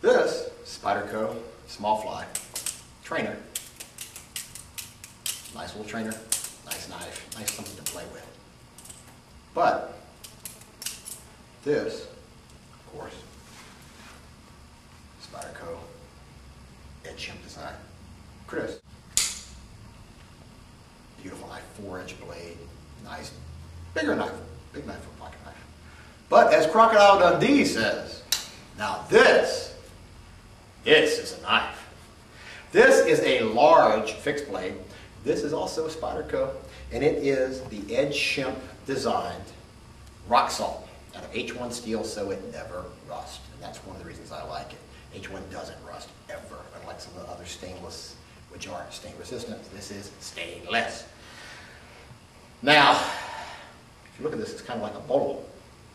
This Spyderco small fly trainer. Nice little trainer, nice knife, nice something to play with. But this, of course, Spyderco edge shimp design. Chris. Beautiful knife, 4-inch blade, nice, bigger knife, big knife for a pocket knife. But as Crocodile Dundee says, now this is a knife. This is a large fixed blade. This is also a Spyderco, and it is the edge shimp designed rock salt out of H1 steel so it never rusts. And that's one of the reasons I like it. H1 doesn't rust ever, unlike some of the other stainless, which are stain resistant. This is stainless. Now, if you look at this, it's kind of like a bowl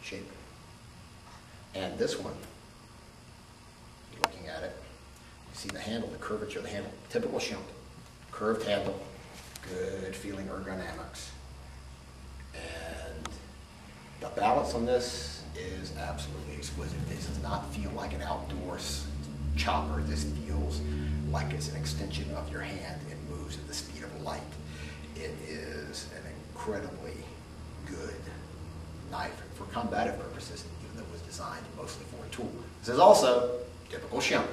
shape. And this one, you're looking at it, you see the handle, the curvature of the handle, typical shimp, curved handle, good feeling ergonomics. And the balance on this is absolutely exquisite. This does not feel like an outdoors chopper. This feels like it's an extension of your hand. It moves at the speed of light. It is an incredibly good knife for combative purposes, even though it was designed mostly for a tool. This is also typical shimp.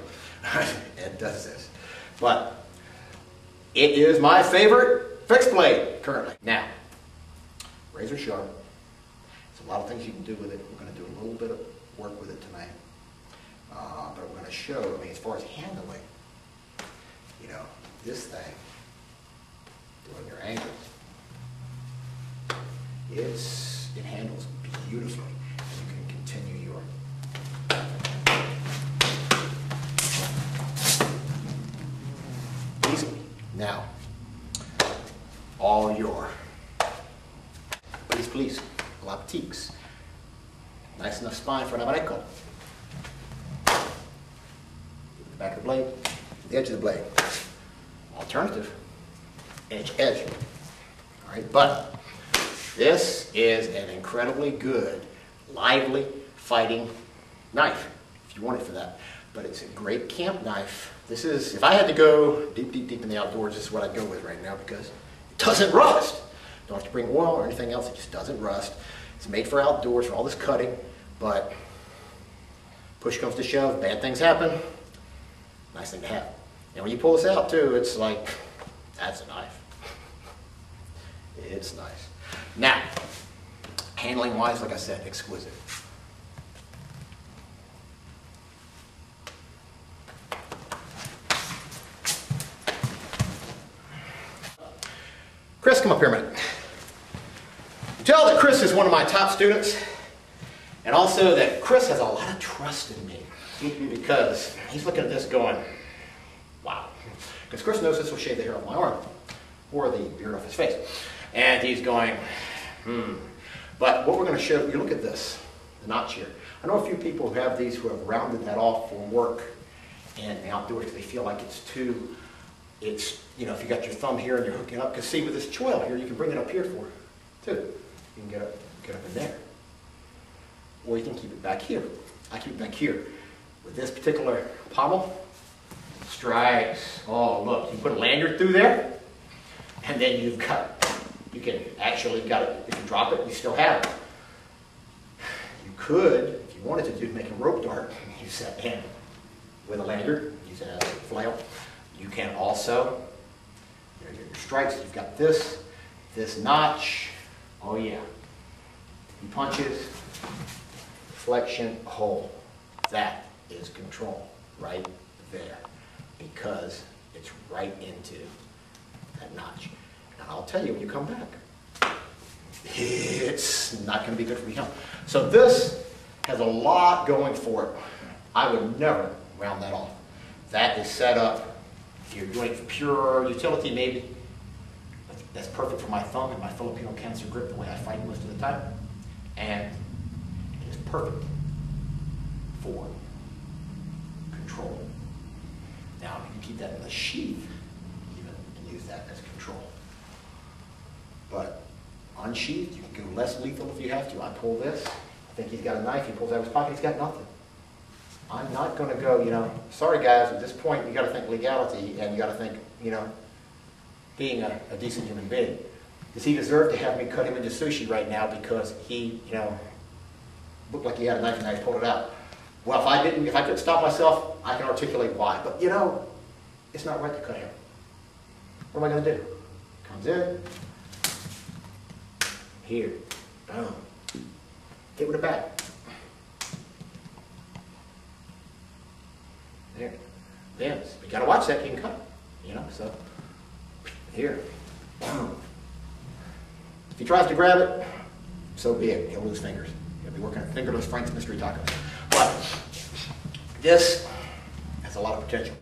It does this. But it is my favorite fixed blade currently. Now, razor sharp. There's a lot of things you can do with it. We're going to do a little bit of work with it tonight. But we're going to show, I mean, as far as handling, you know, this thing, doing your angles, it handles beautifully. You can continue your easily. Now, all your please, laptiques. Nice enough spine for an abanico. The back of the blade, the edge of the blade. Alternative, edge, edge. All right, but this is an incredibly good, lively fighting knife, if you want it for that. But it's a great camp knife. This is, if I had to go deep, deep, deep in the outdoors, this is what I'd go with right now because it doesn't rust. Don't have to bring oil or anything else, it just doesn't rust. It's made for outdoors, for all this cutting, but push comes to shove, bad things happen. Nice thing to have. And when you pull this out too, it's like, that's a knife. It's nice. Now, handling wise, like I said, exquisite. Chris, come up here a minute. You tell that Chris is one of my top students, and also that Chris has a lot of trust in me because he's looking at this going, wow. Because Chris knows this will shave the hair off my arm or the beard off his face. And he's going, But what we're going to show, you look at this, the notch here. I know a few people who have these who have rounded that off for work and outdoors because they feel like it's too, you know, if you got your thumb here and you're hooking up, because see with this choil here, you can bring it up here for it too. You can get up in there. Or you can keep it back here. I keep it back here. With this particular pommel, strikes. Oh, look, you put a lanyard through there, and then you can actually got it. If you drop it, you still have it. You could, if you wanted to, make a rope dart and use that end with a lanyard, use it as a flail. You can also, you know, your strikes, you've got this notch. Oh yeah. He punches, flexion, hole. That is control right there because it's right into that notch. And I'll tell you when you come back, it's not going to be good for you. So this has a lot going for it. I would never round that off. That is set up, if you're doing it for pure utility maybe, that's perfect for my thumb and my Filipino cancer grip the way I fight most of the time. And it is perfect for control. Now you can keep that in the sheath even and use that as control. But unsheathed, you can go less lethal if you have to. I pull this. I think he's got a knife. He pulls out of his pocket. He's got nothing. I'm not going to go, you know, sorry guys, at this point you got to think legality and you got to think, you know, being a decent human being. Does he deserve to have me cut him into sushi right now because he, you know, looked like he had a knife and I pulled it out? Well, if I couldn't stop myself, I can articulate why. But you know, it's not right to cut him. What am I going to do? Comes in, here, boom, hit with a bat. There. Then we got to watch that king cut, you know, so here, boom. If he tries to grab it, so be it. He'll lose fingers. He'll be working at fingerless Frank's Mystery Tacos. But this has a lot of potential.